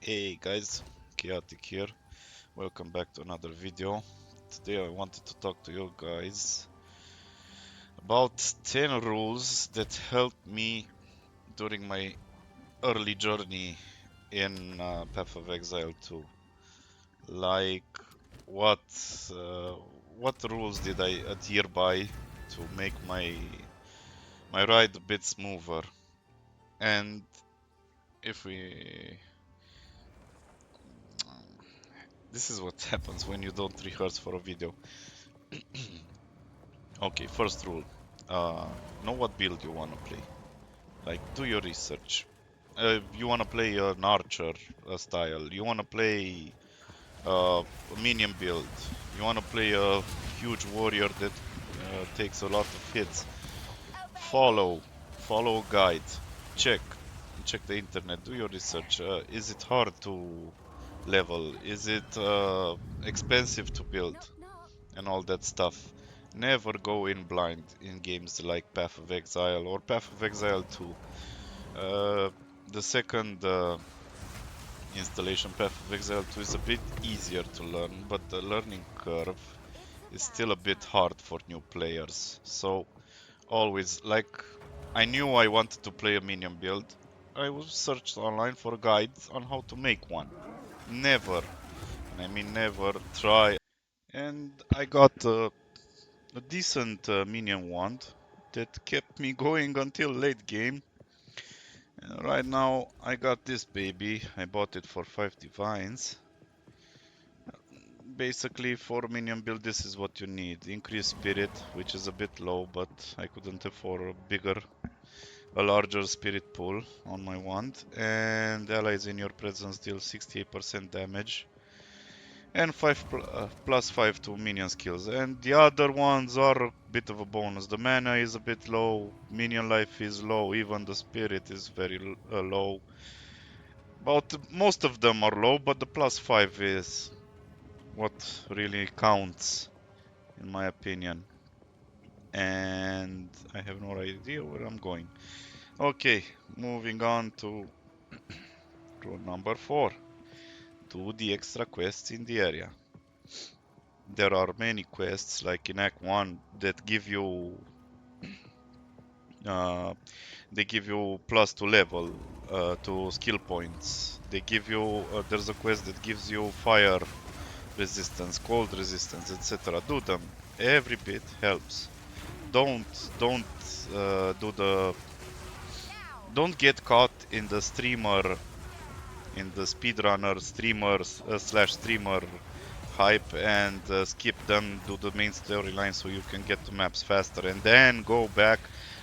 Hey guys, Chaotic here. Welcome back to another video. Today I wanted to talk to you guys about 10 rules that helped me during my early journey in Path of Exile 2. Like what uh, what rules did I adhere by to make my ride a bit smoother? And if we this is what happens when you don't rehearse for a video. Okay, first rule. Know what build you wanna play. Like, do your research. You wanna play an archer style. You wanna play a minion build. You wanna play a huge warrior that takes a lot of hits. Follow a guide. Check, check the internet. Do your research. Is it hard to level? Is it expensive to build? And all that stuff. Never go in blind in games like Path of Exile or Path of Exile 2. Uh, the second installation, Path of Exile 2, is a bit easier to learn, but the learning curve is still a bit hard for new players. So always, like, I knew I wanted to play a minion build. I searched online for guides on how to make one. Never, and I mean never, try. And I got a decent minion wand that kept me going until late game. And right now I got this baby. I bought it for 5 divines. Basically for minion build this is what you need. Increase spirit, which is a bit low, but I couldn't afford a larger spirit pool on my wand. And allies in your presence deal 68% damage. And 5 plus 5 to minion skills, and the other ones are a bit of a bonus. The mana is a bit low, minion life is low, even the spirit is very low. But most of them are low, but the plus 5 is what really counts in my opinion. And I have no idea where I'm going. Okay, moving on to rule number 4. Do the extra quests in the area. There are many quests like in Act 1 that give you uh, they give you plus to level to skill points. They give you there's a quest that gives you fire resistance, cold resistance, etc. Do them. Every bit helps. Don't do the don't get caught in the streamer in the speedrunner streamers slash streamer hype and skip them, do the main storyline so you can get to maps faster and then go back.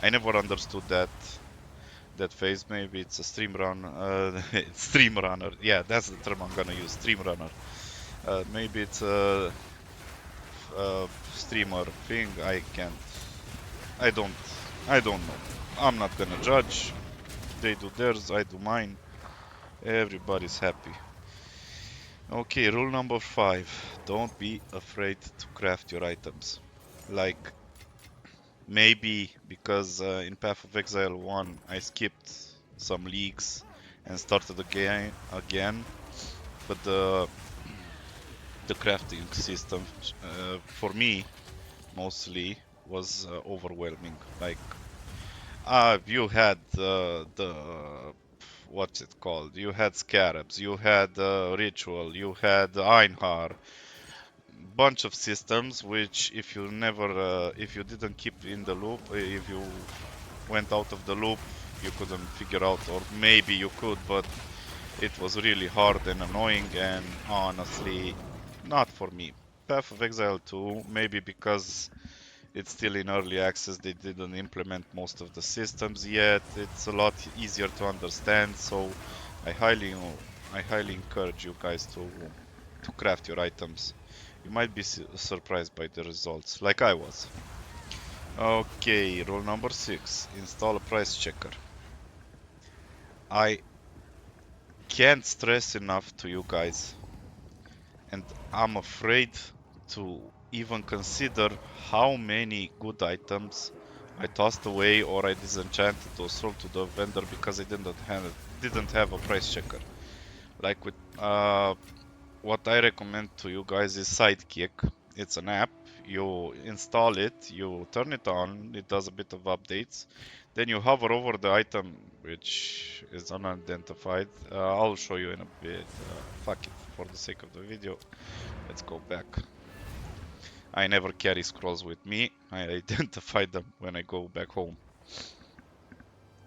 I never understood that phase. Maybe it's a stream run, stream runner. Yeah, that's the term I'm gonna use, stream runner. Maybe it's a streamer thing. I don't, I don't know. I'm not gonna judge. They do theirs, I do mine. Everybody's happy. Okay, rule number 5. Don't be afraid to craft your items. Like, maybe because in Path of Exile 1 I skipped some leagues and started again, but the crafting system for me mostly was overwhelming. Like, you had the what's it called? You had scarabs, you had ritual, you had Einhar, bunch of systems which if you didn't keep in the loop, if you went out of the loop, you couldn't figure out, or maybe you could, but it was really hard and annoying, and honestly, not for me. Path of Exile 2, maybe because it's still in early access, they didn't implement most of the systems yet. It's a lot easier to understand, so I highly, I highly encourage you guys to craft your items. You might be surprised by the results, like I was. Okay, rule number 6. Install a price checker. I can't stress enough to you guys, and I'm afraid to even consider how many good items I tossed away or I disenchanted or sold to the vendor because I didn't have a price checker. Like with what I recommend to you guys is Sidekick. It's an app. You install it, you turn it on, it does a bit of updates. Then you hover over the item which is unidentified. I'll show you in a bit. Fuck it, for the sake of the video. Let's go back. I never carry scrolls with me. I identify them when I go back home.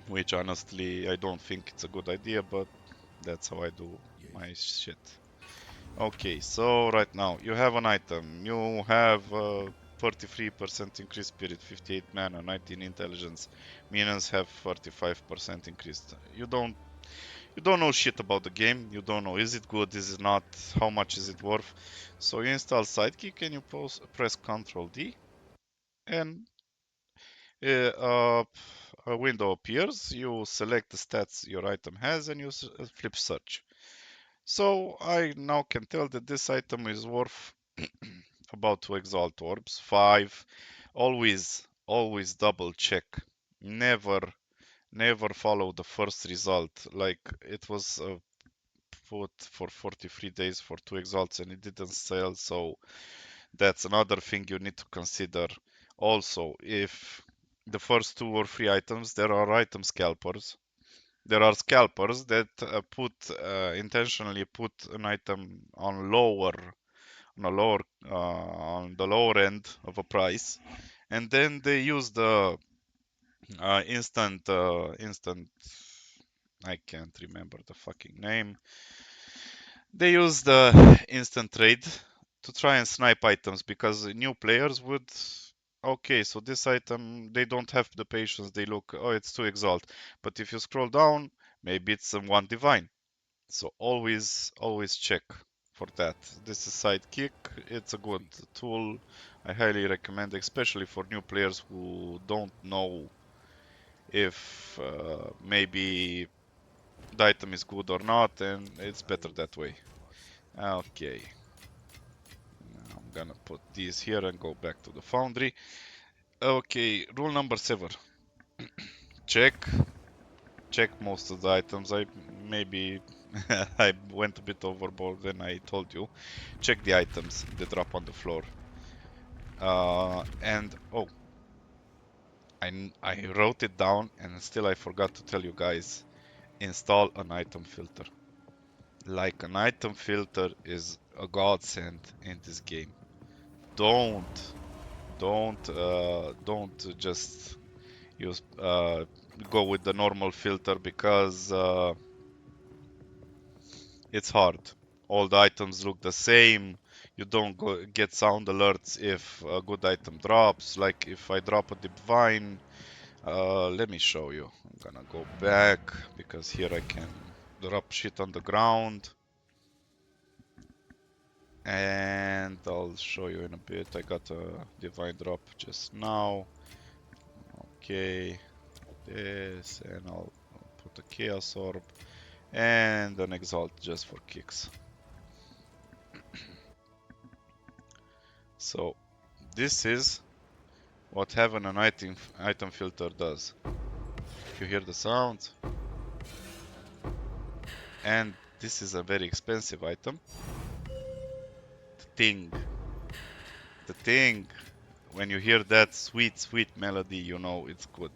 Which honestly, I don't think it's a good idea, but that's how I do my shit. Okay, so right now you have an item. You have 33% increased spirit, 58 mana, 19 intelligence. Minions have 45% increased. You don't know shit about the game. You don't know is it good, is it not, how much is it worth. So you install Sidekick and you press Ctrl D and uh, a window appears. You select the stats your item has and you flip search. So I now can tell that this item is worth about 2 exalt orbs, 5. Always double check. Never, never follow the first result. Like it was put for 43 days for 2 exalts and it didn't sell, so that's another thing you need to consider. Also, if the first 2 or 3 items, there are item scalpers. There are scalpers that intentionally put an item on on the lower end of a price, and then they use the instant. I can't remember the fucking name. They use the instant trade to try and snipe items because new players would. Okay, so this item they don't have the patience. They look, oh, it's too exalt. But if you scroll down, maybe it's one divine. So always check for that. This is Sidekick. It's a good tool. I highly recommend, especially for new players who don't know if maybe the item is good or not, and it's better that way. Okay, now I'm gonna put these here and go back to the foundry. Okay, rule number 7. Check check most of the items. I maybe I went a bit overboard when I told you. Check the items that drop on the floor. And oh, I wrote it down and still I forgot to tell you guys. Install an item filter. Like an item filter is a godsend in this game. Don't don't just use go with the normal filter because it's hard. All the items look the same. You don't get sound alerts if a good item drops. Like if I drop a divine, let me show you. I'm gonna go back because here I can drop shit on the ground. And I'll show you in a bit. I got a divine drop just now. Okay, this, and I'll put a chaos orb and an exalt just for kicks. So this is what having an item filter does. If you hear the sound, and this is a very expensive item. The thing, when you hear that sweet melody, you know it's good.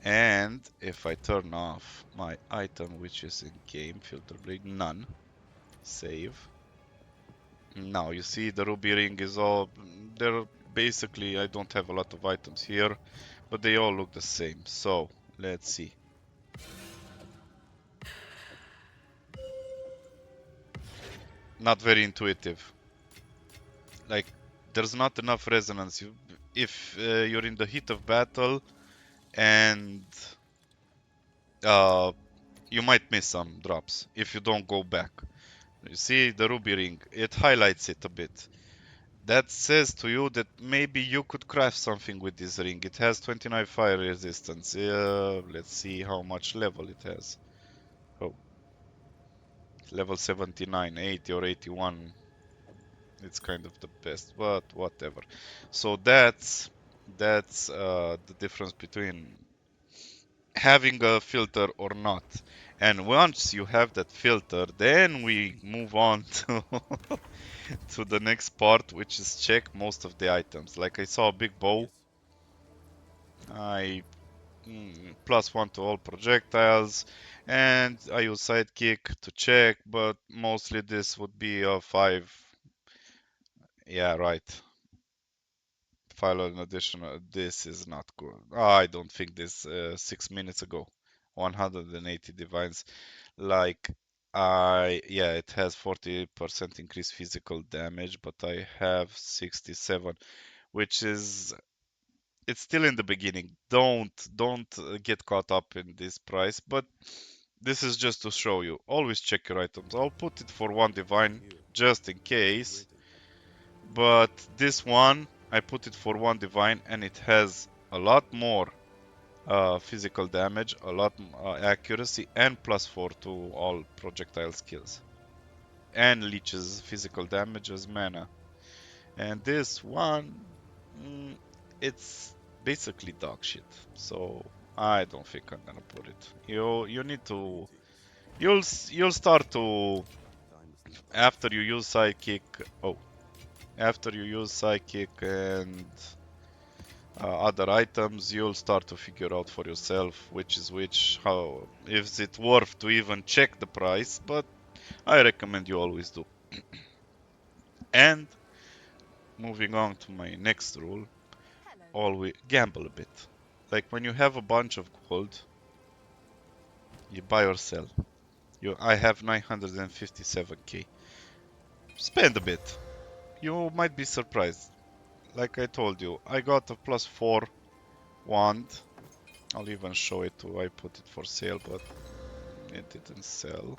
And if I turn off my item, which is in game filter blade, none, save. Now you see the ruby ring is all, there basically I don't have a lot of items here, but they all look the same. So let's see. Not very intuitive. Like there's not enough resonance. If you're in the heat of battle and uh, you might miss some drops if you don't go back. You see the ruby ring, it highlights it a bit. That says to you that maybe you could craft something with this ring. It has 29 fire resistance. Let's see how much level it has. Oh, level 79, 80 or 81. It's kind of the best, but whatever. So that's the difference between having a filter or not. And once you have that filter, then we move on to to the next part, which is check most of the items. Like I saw a big bow, I +1 to all projectiles, and I use sidekick to check, but mostly this would be a 5. Yeah, right. File an additional. This is not good. I don't think this 6 minutes ago. 180 divines. Like, yeah, it has 40% increased physical damage, but I have 67, which is it's still in the beginning. Don't get caught up in this price, but this is just to show you. Always check your items. I'll put it for 1 divine just in case, but this one I put it for 1 divine and it has a lot more physical damage, a lot accuracy, and +4 to all projectile skills, and leeches physical damage as mana. And this one, it's basically dog shit. So I don't think I'm gonna put it. You need to you'll start to after you use sidekick. Oh, after you use sidekick and other items, you'll start to figure out for yourself which is which, how, is it worth to even check the price, but I recommend you always do. And moving on to my next rule, always gamble a bit. Like when you have a bunch of gold, you buy or sell. I have 957k. Spend a bit. You might be surprised. Like I told you, I got a +4 wand. I'll even show it to. I put it for sale, but it didn't sell.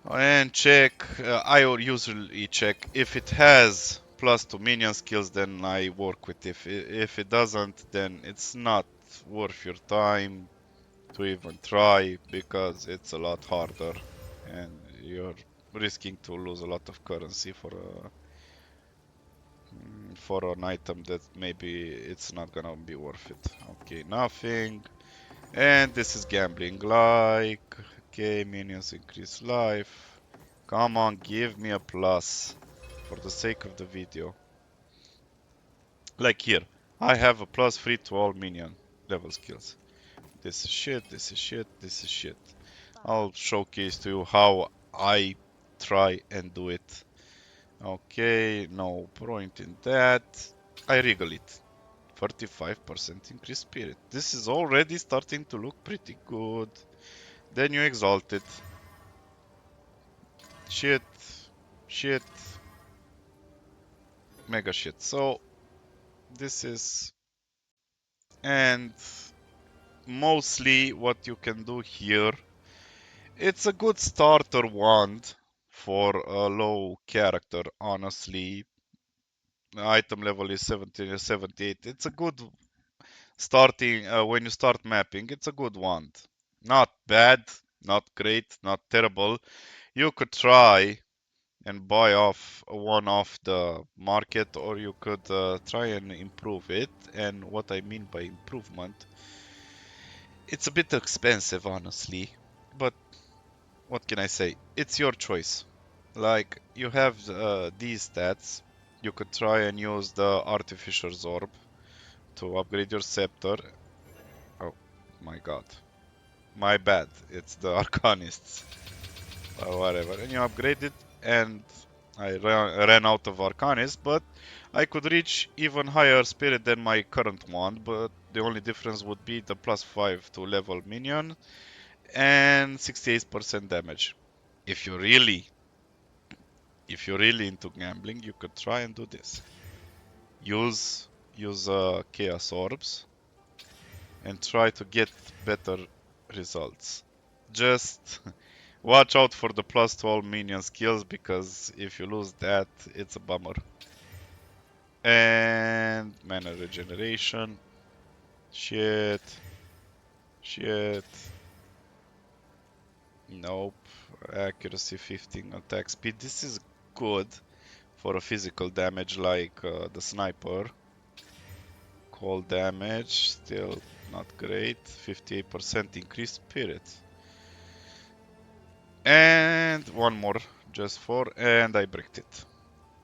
And check. I usually check if it has +2 minion skills. Then I work with. If it doesn't, then it's not worth your time to even try because it's a lot harder, and you're risking to lose a lot of currency for an item that maybe it's not gonna be worth it. Okay, nothing. And this is gambling, like, okay, minions increase life. Come on, give me a plus for the sake of the video. Like here, I have a +3 to all minion level skills. This is shit, this is shit, this is shit. I'll showcase to you how I try and do it. Okay, no point in that. I wriggle it. 35% increased spirit. This is already starting to look pretty good. Then you exalt it. Shit. Shit. Mega shit. So, this is... And mostly what you can do here, it's a good starter wand for a low character, honestly. The item level is 70 or 78. It's a good starting when you start mapping. It's a good wand. Not bad, not great, not terrible. You could try and buy off one off the market, or you could try and improve it. And what I mean by improvement, it's a bit expensive, honestly, but what can I say? It's your choice. Like, you have these stats. You could try and use the Artificer's Orb to upgrade your scepter. Oh my god. My bad. It's the Arcanists. Or whatever. And you upgrade it, and I ran out of Arcanists, but I could reach even higher spirit than my current one, but the only difference would be the +5 to level minion and 68% damage. If you're really into gambling, you could try and do this. Use Chaos Orbs and try to get better results. Just watch out for the +12 minion skills, because if you lose that, it's a bummer. And mana regeneration. Shit. Shit. Nope. Accuracy 15, attack speed. This is good for a physical damage like the sniper. Cold damage, still Not great. 58% increased spirit. And one more, just four, and I bricked it.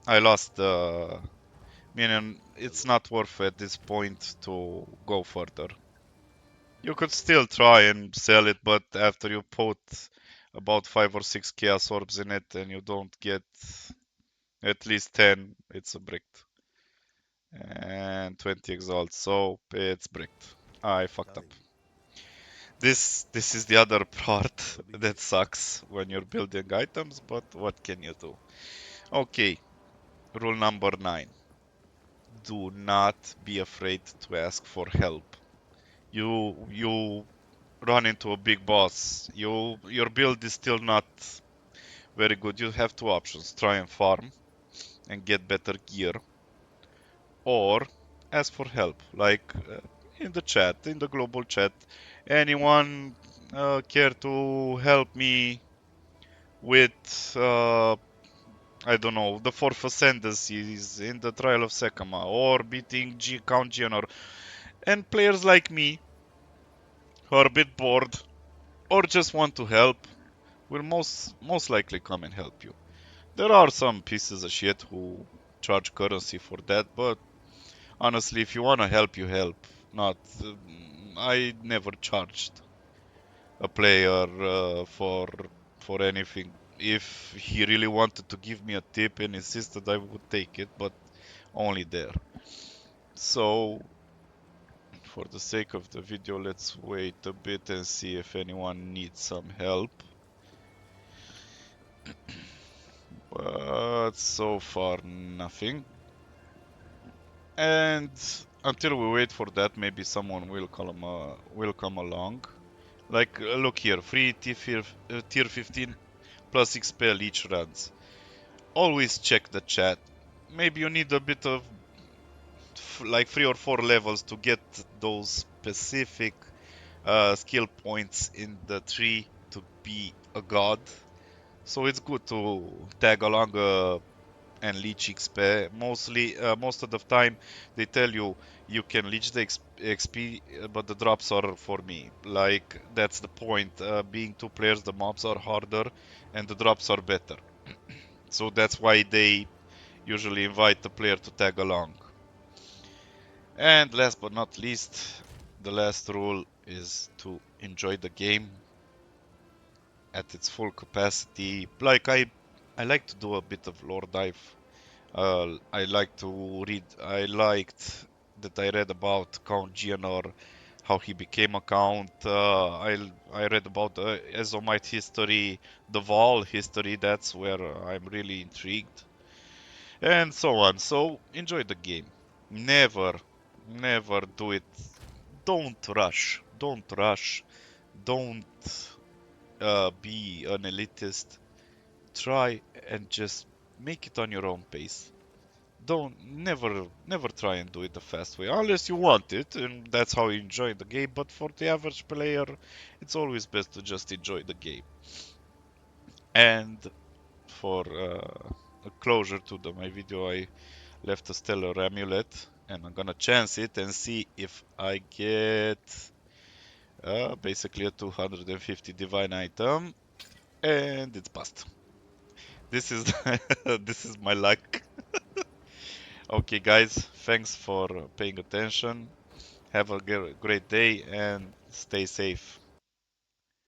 I lost the minion. It's not worth at this point to go further. You could still try and sell it, but after you put about 5 or 6 chaos orbs in it and you don't get at least 10, it's a bricked. And 20 exalts, so it's bricked. I fucked up. This is the other part that sucks when you're building items, but what can you do? Okay, rule number 9. Do not be afraid to ask for help. You run into a big boss. Your build is still not very good. You have two options: try and farm and get better gear, or ask for help, like in the chat, in the global chat. Anyone care to help me with I don't know, the fourth ascendancies in the trial of Sekama, or beating Count Geonor? And players like me who are a bit bored or just want to help will most likely come and help you. There are some pieces of shit who charge currency for that, but honestly, if you wanna help, you help. Not, I never charged a player for anything. If he really wanted to give me a tip and insisted, I would take it, but only there. So, for the sake of the video, let's wait a bit and see if anyone needs some help. But so far, nothing. And until we wait for that, maybe someone will come along. Like, look here, free tier 15 plus expel each runs. Always check the chat. Maybe you need a bit of like 3 or 4 levels to get those specific skill points in the tree to be a god. So it's good to tag along and leech XP. Most of the time, they tell you you can leech the XP, but the drops are for me. Like, that's the point. Being two players, the mobs are harder and the drops are better. So that's why they usually invite the player to tag along. And last but not least, the last rule is to enjoy the game at its full capacity. Like, I like to do a bit of lore dive. I like to read. I liked that I read about Count Geonor, how he became a count. I read about the Ezomite history, the Val history. That's where I'm really intrigued, and so on. So enjoy the game. Never, never do it. Don't rush. Don't rush. Don't be an elitist. Try and just make it on your own pace. Don't never try and do it the fast way unless you want it and that's how you enjoy the game. But for the average player, it's always best to just enjoy the game. And for a closure to my video, I left a stellar amulet and I'm gonna chance it and see if I get basically a 250 divine item, and it's bust. This is this is my luck. Okay, guys, thanks for paying attention. Have a great day and stay safe.